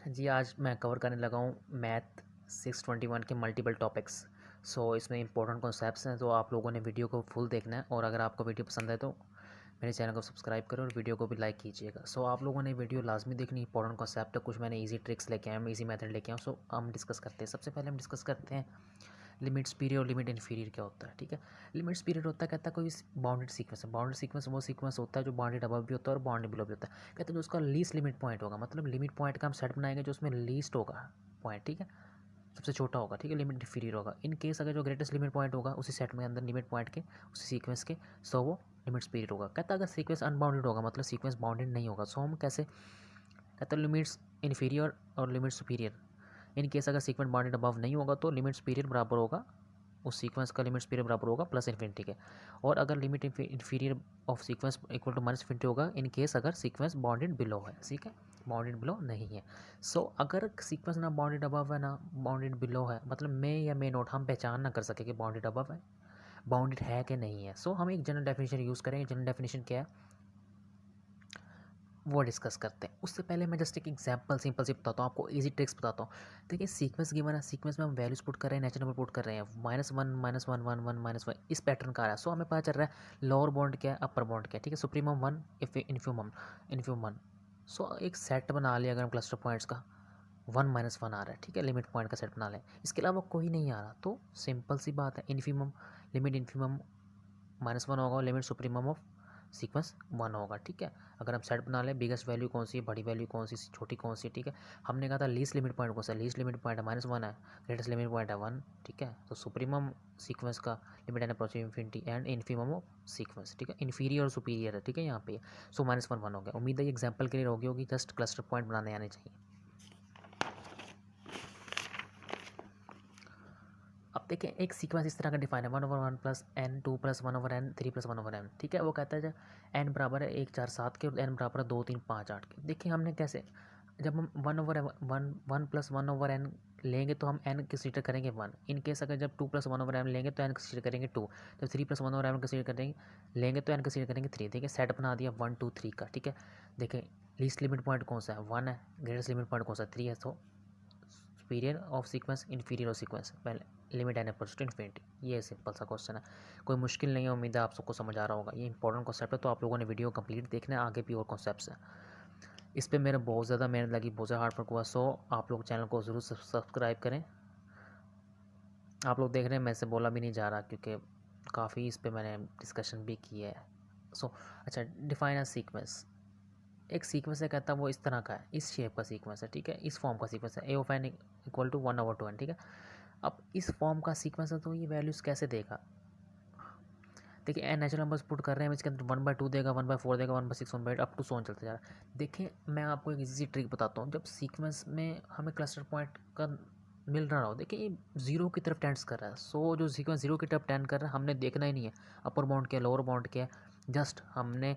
जी, आज मैं कवर करने लगा हूँ मैथ 621 के मल्टीपल टॉपिक्स। इसमें इंपॉर्टेंट कॉन्सेप्ट्स हैं, तो आप लोगों ने वीडियो को फुल देखना है और अगर आपको वीडियो पसंद है तो मेरे चैनल को सब्सक्राइब करें और वीडियो को भी लाइक कीजिएगा। आप लोगों ने वीडियो लाजमी देखनी, इंपॉर्टेंट कॉन्सेप्ट है, कुछ मैंने ईजी ट्रिक्स लेके आया हूँ, ईजी मेथड लेके आया हूँ। हम डिस्कस करते हैं। सबसे पहले हम डिस्कस करते हैं लिमिट सुपीरियर और लिमिट इन्फीरियर क्या होता है। ठीक है, लिमिट सुपीरियर होता है, कहता है कोई बाउंडेड सीक्वेंस है। बाउंडेड सीक्वेंस वो सीक्वेंस होता है जो बाउंडेड अबव भी होता है और बाउंडेड बिलो भी होता है। कहते हैं जो उसका लीस्ट लिमिट पॉइंट होगा, मतलब लिमिट पॉइंट का हम सेट बनाएंगे जो उसमें लीस्ट होगा पॉइंट। ठीक है, सबसे छोटा होगा। ठीक है, लिमिट इन्फीरियर होगा। इन केस अगर जो ग्रेटेस्ट लिमिट पॉइंट होगा उसी सेट में अंदर लिमिट पॉइंट के उसी सीक्वेंस के, वो लिमिट सुपीरियर होगा। कहता है अगर सीक्वेंस अनबाउंडेड होगा, मतलब सीक्वेंस बाउंडेड नहीं होगा, हम कैसे, कहता है लिमिट्स इन्फीरियर और लिमिट सुपीरियर। इन केस अगर सीक्वेंस बाउंडेड अबव नहीं होगा तो लिमिट सुपीरियर बराबर होगा, उस सीक्वेंस का लिमिट सुपीरियर बराबर होगा प्लस इन्फिनिटी के। और अगर limit inferior of sequence equal to minus infinity होगा इन केस अगर सीक्वेंस बाउंडेड बिलो है। ठीक है, बाउंडेड बिलो नहीं है। अगर सीक्वेंस ना बाउंडेड अबव है ना बाउंडेड बिलो है, मतलब मे या मे नोट हम पहचान ना कर सके कि बाउंडेड अबव है, बाउंडेड है कि नहीं है। हम एक जनरल डेफिनेशन यूज़ करेंगे। जनरल डेफिनेशन क्या है वो डिस्कस करते हैं। उससे पहले मैं जस्ट एक एग्जांपल सिंपल सी बताता हूँ आपको, इजी ट्रिक्स बताता हूँ। देखिए, सीक्वेंस गिवन है, सीक्वेंस में हम वैल्यूज पुट कर रहे हैं, नेचुरल नंबर पुट कर रहे हैं, -1 -1 1 1 -1 इस पैटर्न का आ रहा है। हमें पता चल रहा है लोअर बाउंड क्या है, अपर बाउंड क्या है। ठीक है, सुप्रीमम 1, इन्फीमम 1। एक सेट बना लिया अगर हम क्लस्टर पॉइंट्स का, 1 -1 आ रहा है। ठीक है, लिमिट पॉइंट का सेट बना लें, इसके अलावा कोई नहीं आ रहा, तो सिंपल सी बात है, इन्फीमम लिमिट इन्फीमम -1 होगा और लिमिट सुप्रीमम ऑफ सीक्वेंस 1 होगा। ठीक है, अगर हम सेट बना लें, बिगेस्ट वैल्यू कौन सी है, बड़ी वैल्यू कौन सी, छोटी कौन सी। ठीक है, हमने कहा था लीस्ट लिमिट पॉइंट कौन सा, लीस्ट लिमिट पॉइंट है -1 है, ग्रेटेस्ट लिमिट पॉइंट है 1। ठीक है, तो सुप्रीमम सीक्वेंस का limit and approaching infinity and infimum of sequence. ठीक है, इन्फीरियर और सुपीरियर है। ठीक है, यहाँ पे -1 1 हो गया। उम्मीद है ये एग्जाम्पल के लिए होगी, जस्ट क्लस्टर पॉइंट बनाने आने चाहिए। अब देखें, एक सीक्वेंस इस तरह का डिफाइन है, 1/1 plus n 2 plus 1/n 3 plus 1/n। ठीक है, वो कहता है जब n बराबर है 1 4 7 के और n बराबर है 2 3 5 8 के। देखिए हमने कैसे, जब हम 1 प्लस 1/n लेंगे तो हम n कंसीडर करेंगे 1। इन केस अगर जब 2 प्लस 1/n लेंगे तो n कंसीडर करेंगे 2। जब 3 प्लस 1/n कंसीडर करेंगे लेंगे तो n कंसीडर करेंगे 3। ठीक है, सेट बना दिया 1 2 3 का। ठीक है, देखें लीस्ट लिमिट पॉइंट कौन सा है, 1 है, ग्रेटेस्ट लिमिट पॉइंट कौन सा 3 है, तो superior of sequence inferior of sequence पहले limit n approach to infinity. ये सिंपल सा क्वेश्चन है, कोई मुश्किल नहीं है। उम्मीद है आप सबको समझ आ रहा होगा, ये इंपॉर्टेंट कॉन्सेप्ट है, तो आप लोगों ने वीडियो कंप्लीट देखना है, आगे भी और कॉन्सेप्ट्स हैं। इस पर मेरा बहुत ज़्यादा मेहनत लगी, बहुत ज़्यादा हार्ड वर्क हुआ। आप लोग चैनल को ज़रूर सब्सक्राइब करें। आप लोग देख रहे हैं, मैं से बोला भी नहीं जा रहा क्योंकि काफ़ी इस पर मैंने डिस्कशन भी की है। अच्छा, डिफाइन अ सीक्वेंस। एक सीक्वेंस है, कहता है वो इस तरह का है, इस शेप का सीक्वेंस है। ठीक है, इस फॉर्म का सीक्वेंस है, a(n = 1/2n। ठीक है, अब इस फॉर्म का सीक्वेंस है तो ये वैल्यूज़ कैसे देगा। देखिए, एन नेचुरल नंबर्स पुट कर रहे हैं, इसके अंदर 1/2 देगा, 1/4 देगा, 1/6 1/8 अप टू 100 चलते जा रहा है। देखिए, मैं आपको एक इजी ट्रिक बताता हूँ। जब सीक्वेंस में हमें क्लस्टर पॉइंट का मिल रहा हो, देखिए ये जीरो की तरफ टेंड्स कर रहा है। जो सीक्वेंस जीरो की तरफ टेंड कर रहा है, हमने देखना ही नहीं है अपर बाउंड क्या है, लोअर बाउंड क्या है, जस्ट हमने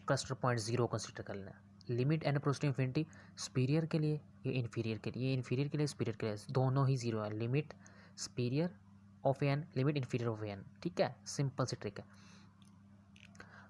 क्लस्टर पॉइंट जीरो कंसिडर कर लेना है। Limit n approach to infinity superior के लिए, ये इन्फीरियर के लिए, ये इन्फीरियर के लिए, सुपीरियर के लिए, दोनों ही जीरो है। Limit superior of n, limit inferior of n. ठीक है, सिंपल सी ट्रिक है।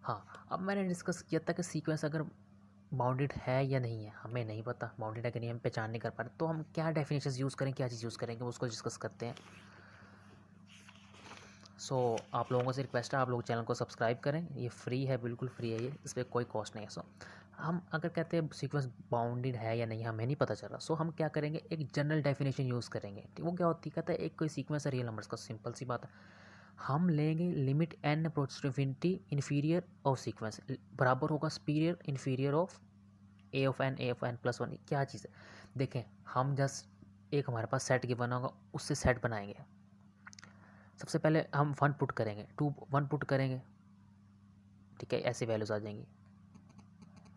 हाँ, अब मैंने डिस्कस किया था कि सीक्वेंस अगर बाउंडेड है या नहीं है, हमें नहीं पता बाउंडेड है कि नहीं, हम पहचान नहीं कर पा रहे, तो हम क्या डेफिनेशन यूज़ करें, क्या चीज़ यूज़ करेंगे, उसको डिस्कस करते हैं। आप लोगों से रिक्वेस्ट है, आप लोग चैनल को सब्सक्राइब करें, ये फ्री है, बिल्कुल फ्री है, ये इस पर कोई कॉस्ट नहीं है। हम अगर कहते हैं सीक्वेंस बाउंडेड है या नहीं, हमें नहीं पता चल रहा, हम क्या करेंगे, एक जनरल डेफिनेशन यूज़ करेंगे। वो क्या होती है, कहता है एक कोई सीक्वेंस है रियल नंबर्स का, सिंपल सी बात है, हम लेंगे limit n approach to infinity inferior of sequence बराबर होगा superior inferior of a(n) plus 1। क्या चीज़ है, देखें हम जस्ट एक हमारे पास सेट गिवन होगा, उससे सेट बनाएंगे। सबसे पहले हम 1 पुट करेंगे, 2 1 पुट करेंगे। ठीक है, ऐसी वैल्यूज़ आ जाएंगी।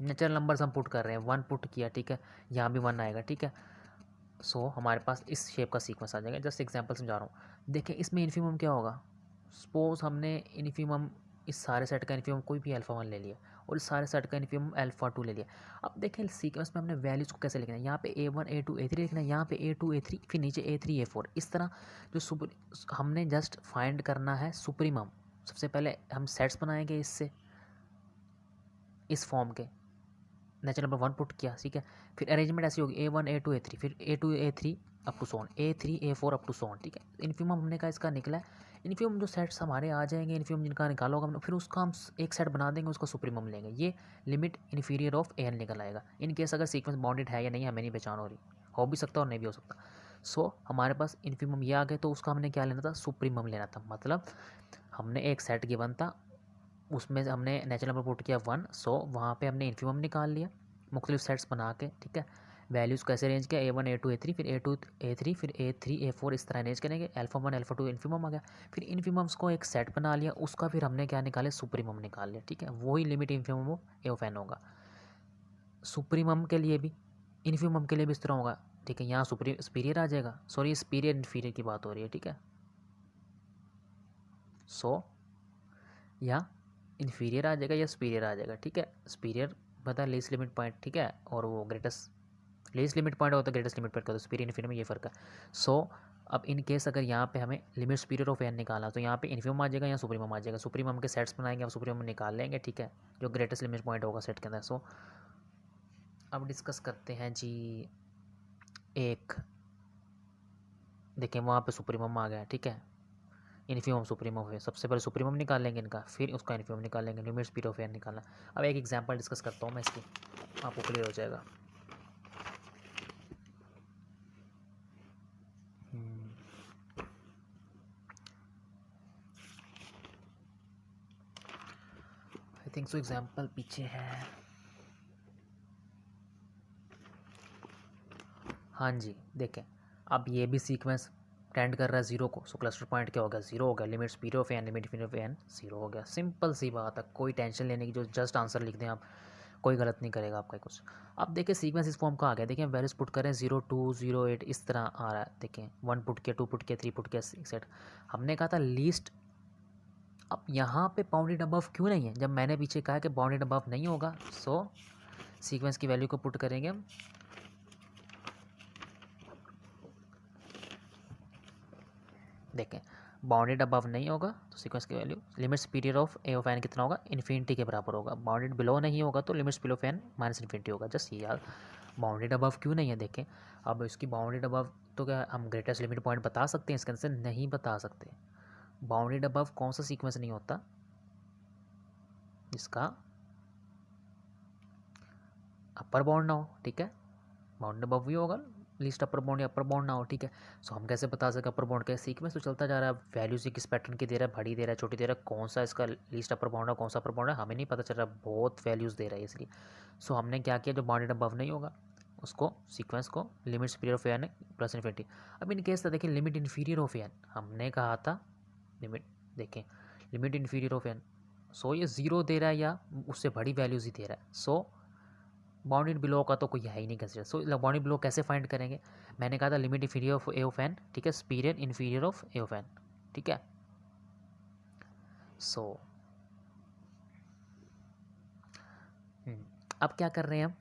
नेचुरल नंबर्स हम पुट कर रहे हैं, 1 पुट किया, ठीक है, यहाँ भी 1 आएगा। ठीक है, हमारे पास इस शेप का सीक्वेंस आ जाएगा। जस्ट एग्जांपल समझा रहा हूँ। देखिए, इसमें इन्फीमम क्या होगा, सपोज हमने इन्फीमम इस सारे सेट का इन्फीमम कोई भी अल्फ़ा 1 ले लिया और इस सारे सेट का इन्फीमम अल्फ़ा 2 ले लिया। अब देखें सीक्वेंस में हमने वैल्यूज़ को कैसे लिखना है, यहाँ पे a1 a2 a3 लिखना है, यहाँ पे a2 a3, फिर नीचे a3 a4, इस तरह जो हमने जस्ट फाइंड करना है सुप्रीमम। सबसे पहले हम सेट्स बनाएंगे इससे, इस फॉर्म के, नेचुरल नंबर 1 पुट किया, ठीक है। फिर अरेंजमेंट ऐसी होगी A1 A2 A3, फिर A2 A3 up to so on, A3 A4 up to so on, ठीक है। इन्फिमम हमने कहा इसका निकला है। इन्फिमम जो सेट्स हमारे आ जाएंगे, इन्फिमम जिनका निकाला होगा हमने, फिर उसका हम एक सेट बना देंगे, उसका सुप्रीमम लेंगे। ये लिमिट इन्फीरियर ऑफ एन निकल आएगा। इन केस अगर सीक्वेंस बाउंडेड है या नहीं हमें नहीं पहचान हो रही, हो भी सकता और नहीं भी हो सकता। सो हमारे पास इन्फिमम ये आ गए, तो उसका हमने क्या लेना था, सुप्रीमम लेना था। मतलब हमने एक सेट गिवन था, उसमें हमने नेचुरल नंबर पुट किया 1, सो वहाँ पे हमने इन्फिमम निकाल लिया मुख्तलिफ सेट्स बना के, ठीक है। वैल्यूज़ कैसे अरेंज किया, A1 A2 A3, फिर A2 A3, फिर A3 A4, इस तरह अरेंज करेंगे। अल्फा 1 अल्फा 2 इन्फिमम आ गया। फिर इन्फिमम्स को एक सेट बना लिया, उसका फिर हमने क्या निकाले, सुप्रीमम निकाल लिया, ठीक है। वही limit infimum a of n होगा। सुप्रीमम के लिए भी, इन्फिमम के लिए भी इस तरह होगा, ठीक है। यहाँ सुपीरियर आ जाएगा, सॉरी सुपीरियर इन्फीरियर की बात हो रही है, ठीक है। सो या इन्फीरियर आ जाएगा या सुपीरियर आ जाएगा, ठीक है। सुपीरियर पता है लीस्ट लिमिट पॉइंट, ठीक है, और वो ग्रेटेस्ट लीस्ट लिमिट पॉइंट होता है, ग्रेटेस्ट लिमिट पॉइंट होता है, सुपीरियर इन्फीरियर में ये फ़र्क है। सो अब इन केस अगर यहाँ पे हमें लिमिट सुपीरियर ऑफ एन निकाला, तो यहाँ पे इन्फिमम आ जाएगा या सुप्रीमम आ जाएगा। सुप्रीमम के सेट्स बनाएंगे, अब सुप्रीमम निकाल लेंगे, ठीक है, जो ग्रेटेस्ट लिमिट पॉइंट होगा सेट के अंदर। सो अब डिस्कस करते हैं जी। एक देखें वहाँ पे सुप्रीमम आ गया, ठीक है। इन्फिमम सुप्रीमम है, सबसे पहले सुप्रीमम निकाल लेंगे इनका, फिर उसका इन्फिमम निकाल लेंगे, लिमिट स्पीड ऑफ एन निकालना। अब एक एग्जांपल डिस्कस करता हूँ मैं इसकी, आपको क्लियर हो जाएगा। आई थिंक सो एग्जांपल पीछे है, हाँ जी देखें। अब ये भी सीक्वेंस टेंड कर रहा है जीरो को, सो क्लस्टर पॉइंट क्या हो गया, जीरो हो गया। Limit speed of n, limit speed of n zero हो गया। सिंपल सी बात है, कोई टेंशन लेने की, जो जस्ट आंसर लिख दें आप, कोई गलत नहीं करेगा आपका कुछ। अब देखिए सीक्वेंस इस फॉर्म का आ गया, देखिए वैल्यूज पुट करें 0 2 0 8 इस तरह आ रहा है। देखें 1 पुट किया, 2 पुट किया, 3 पुट किया, 6 8। हमने कहा था लीस्ट। अब यहाँ पे बाउंडेड अबव क्यों नहीं है, जब मैंने पीछे कहा कि बाउंडेड अबव नहीं होगा, सो सीक्वेंस की वैल्यू को पुट करेंगे हम। देखें बाउंडेड अबव नहीं होगा तो सीक्वेंस की value limit superior of a of n कितना होगा, इन्फिनिटी के बराबर होगा। बाउंडेड बिलो नहीं होगा तो limit superior of n minus infinity होगा। जस्ट ये यार बाउंडेड अबव क्यों नहीं है देखें। अब इसकी बाउंडेड अबव तो क्या हम ग्रेटेस्ट लिमिट पॉइंट बता सकते हैं, इसके आंसर नहीं बता सकते। बाउंडेड अबव कौन सा सीक्वेंस नहीं होता जिसका अपर बाउंड ना हो, ठीक है। बाउंडेड अबव भी होगा, लीस्ट अपर बाउंड या अपर बाउंड ना हो, ठीक है। सो हम कैसे बता सकें अपर बाउंड का, सीक्वेंस तो चलता जा रहा है, वैल्यूज किस पैटर्न की दे रहा है, बड़ी दे रहा है, छोटी दे रहा है, कौन सा इसका लीस्ट अपर बाउंड है, कौन सा अपर बाउंड है, हमें नहीं पता चल रहा, बहुत वैल्यूज़ दे रहा है इसलिए। सो हमने क्या किया, जो बाउंडेड अबव नहीं होगा उसको सीक्वेंस को limit superior of n plus infinity. अब इन केस था देखिए लिमिट इन्फीरियर ऑफ एन, हमने कहा था लिमिट, देखें लिमिट इन्फीरियर ऑफ एन, सो ये ज़ीरो दे रहा है या उससे बड़ी वैल्यूज़ ही दे रहा है। सो बाउंडेड बिलो का तो कोई है ही नहीं कंसिडर। सो बाउंडेड बिलो कैसे फाइंड करेंगे, मैंने कहा था limit inferior of a of n, ठीक है, superior inferior of a of n, ठीक है। सो अब क्या कर रहे हैं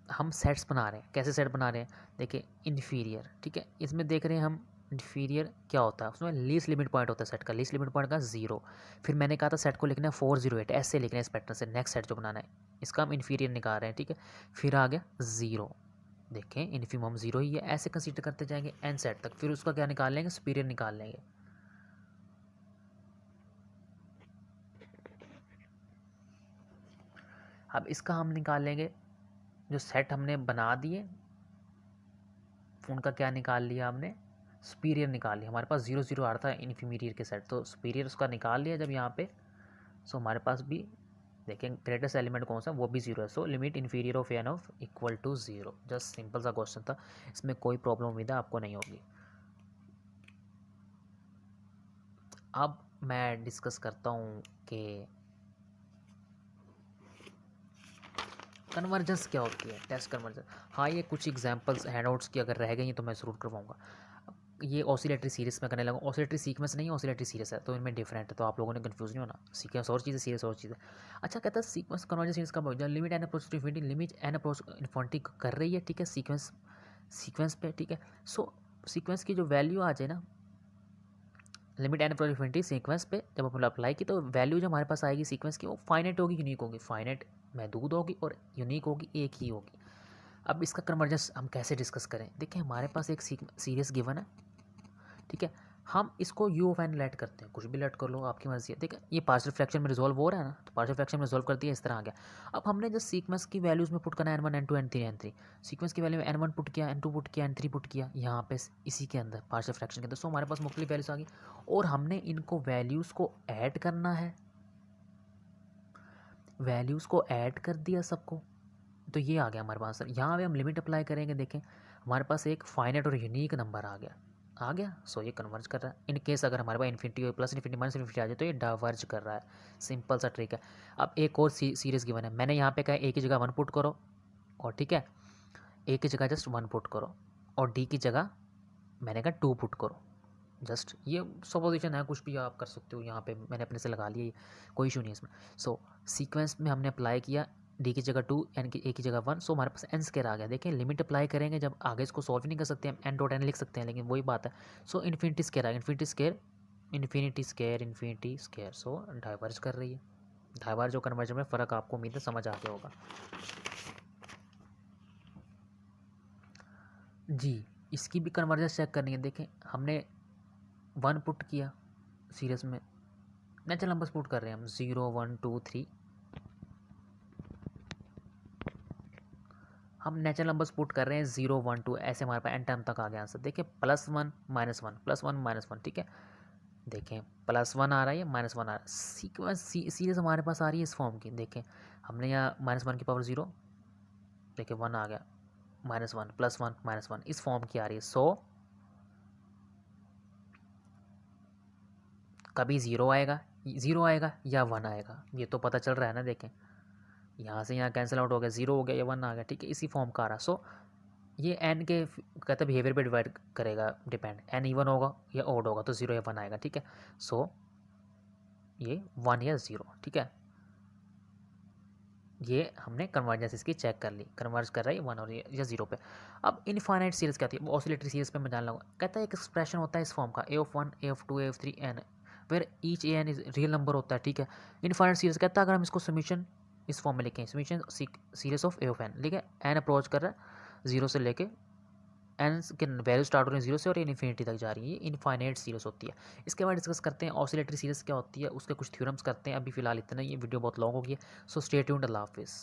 हम सेट्स बना रहे हैं। कैसे सेट बना रहे हैं, देखिए इन्फीरियर, ठीक है, इसमें देख रहे हैं हम इन्फीरियर क्या होता है, उसमें लीस्ट लिमिट पॉइंट होता है सेट का, लीस्ट लिमिट पॉइंट का 0। फिर मैंने कहा था सेट को लिखना है 408, ऐसे लिखना है इस पैटर्न से। नेक्स्ट सेट जो बनाना है इसका हम इन्फीरियर निकाल रहे हैं, ठीक है। फिर आ गया 0, देखें इन्फिमम 0 ही है, ऐसे कंसीडर करते जाएंगे एन सेट तक। फिर उसका क्या निकाल लेंगे, सुपीरियर निकाल लेंगे। अब इसका हम निकाल लेंगे, जो सेट हमने बना दिए उनका क्या निकाल लिया हमने, सुपीरियर निकाल लिया। हमारे पास 0 0 आ रहा था इन्फीरियर के सेट, तो सुपीरियर उसका निकाल लिया जब यहाँ पे। सो हमारे पास भी देखें ग्रेटेस्ट एलिमेंट कौन सा, वो भी 0 है। So limit inferior of n of equal to 0। Just simple सा क्वेश्चन था, इसमें कोई प्रॉब्लम उम्मीद है आपको नहीं होगी। अब मैं डिस्कस करता हूँ कि कन्वर्जेंस क्या होती है, टेस्ट कन्वर्जेंस। हाँ ये कुछ एग्जांपल्स हैंडआउट्स की अगर रह गई तो मैं ज़रूर करवाऊँगा। ये ऑसिलेटरी सीरीज़ में करने लगा, ऑसिलेटरी सीक्वेंस नहीं ऑसिलेटरी सीरीज़ है, तो इनमें डिफरेंट है, तो आप लोगों ने कंफ्यूज नहीं होना। सीक्वेंस और चीज़ है, सीरीज़ और चीज़ है। अच्छा कहता है सीक्वेंस कन्वर्जेंस सीरीज़ कब हो जाए, limit n approach to infinity, limit n approach infinity कर रही है, ठीक है, सीक्वेंस पे, ठीक है। सो सीक्वेंस की जो वैल्यू आ जाए ना, limit n approach infinity sequence पे जब अपन अप्लाई की, तो वैल्यू जो हमारे पास आएगी सीक्वेंस की वो फाइनेट होगी, यूनिक होगी। फाइनेट महदूद होगी और यूनिक होगी, एक ही होगी। अब इसका कन्वर्जेंस हम कैसे डिस्कस करें? देखिए हमारे पास एक सीरीज गिवन है, ठीक है, हम इसको यू ऑफ एन लेट करते हैं, कुछ भी लेट कर लो, आपकी मर्जी है। देखिए ये पार्शियल फ्रैक्शन में रिजॉल्व हो रहा है ना, तो पार्शियल फ्रैक्शन में रिजॉल्व कर दिया, इस तरह आ गया। अब हमने जस्ट सीक्वेंस की वैल्यूज़ में पुट करना है n1 n2 n3 n3, sequence की वैल्यू में n1 पुट किया, n2 पुट किया, n3 पुट किया, यहाँ पे इसी के अंदर पार्शियल फ्रैक्शन के अंदर। सो हमारे पास मुख्तलिफ वैल्यूज़ आ गई और हमने इनको वैल्यूज़ को ऐड करना है, वैल्यूज़ को ऐड कर दिया सबको, तो ये आ गया हमारे पास सर। यहाँ पे हम लिमिट अप्लाई करेंगे, देखें हमारे पास एक फाइनाइट और यूनिक नंबर आ गया। सो ये कन्वर्ज कर रहा है। इन केस अगर हमारे पास infinity plus infinity minus infinity आ जाए तो ये डाइवर्ज कर रहा है। सिंपल सा ट्रिक है। अब एक और सीरीज गिवन है, मैंने यहाँ पे कहा ए की जगह 1 पुट करो, और ठीक है ए की जगह जस्ट 1 पुट करो, और डी की जगह मैंने कहा 2 पुट करो। जस्ट ये सपोजिशन है, कुछ भी आप कर सकते हो, यहाँ पे मैंने अपने से लगा लिया, कोई इशू नहीं है इसमें। सो सीक्वेंस में हमने अप्लाई किया, डी की जगह 2, एन की ए की जगह 1, सो हमारे पास एन स्केयर आ गया। देखें लिमिट अप्लाई करेंगे जब आगे इसको सॉल्व नहीं कर सकते, हम एन डॉट एन लिख सकते हैं, लेकिन वही बात है। सो इन्फिनिटी स्केयर आ गया, infinity square infinity square infinity square, so diverge कर रही है। डाइवर्ज और कन्वर्जन में फ़र्क आपको उम्मीद है समझ आ गया होगा जी। इसकी भी कन्वर्जेंस चेक करनी है। देखें हमने 1 पुट किया सीरीज में, नेचुरल नंबर्स पुट कर रहे हैं हम, 0 1 2 3, हम नेचुरल नंबर्स पुट कर रहे हैं 0 1 2, ऐसे हमारे पास एन टर्म तक आ गया आंसर। देखिए +1 -1 +1 -1, ठीक है, देखें +1 आ रहा है, -1 आ रहा है। सीक्वेंस सीरीज हमारे पास आ रही है इस फॉर्म की। देखें हमने यहाँ -1 की पावर 0, देखिए 1 आ गया, -1 +1 -1, इस फॉर्म की आ रही है। सो कभी 0 आएगा, 0 आएगा या 1 आएगा, ये तो पता चल रहा है ना। देखें यहाँ से यहाँ कैंसिल आउट हो गया, 0 हो गया या 1 आ गया, ठीक है, इसी फॉर्म का आ रहा। सो ये एन के कहते बिहेवियर पे डिवाइड करेगा, डिपेंड, एन इवन होगा या ओड होगा तो 0 या 1 आएगा, ठीक है। सो ये 1 या 0, ठीक है, ये हमने कन्वर्जेंस इसकी चेक कर ली, कन्वर्ज कर रहा है 1 और या 0 पे। अब इनफाइनाइट सीरीज क्या होती है, ऑसिलेटरी सीरीज पे मैं जान लूँगा। कहता है एक एक्सप्रेशन होता है इस फॉर्म का, a(1), a(2), a(3) n, where each a n is real number होता है, ठीक है। इनफाइनाइट सीरीज कहता है अगर हम इसको समीशन इस फॉर्म में लिखें, समीशन सीरीज ऑफ a(n), ठीक है, n अप्रोच कर रहा है 0 से लेके एन के वैल्यू स्टार्ट हो रही है 0 से और ये इन्फिनिटी तक जा रही है, ये इनफाइनाइट सीरीज होती है। इसके बाद डिस्कस करते हैं ऑसिलेटरी सीरीज क्या होती है, उसके कुछ थ्योरम्स करते हैं। अभी फिलहाल इतना ही, ये वीडियो बहुत लॉन्ग हो गई है। सो स्टे ट्यून्ड, अल्लाह हाफिज़।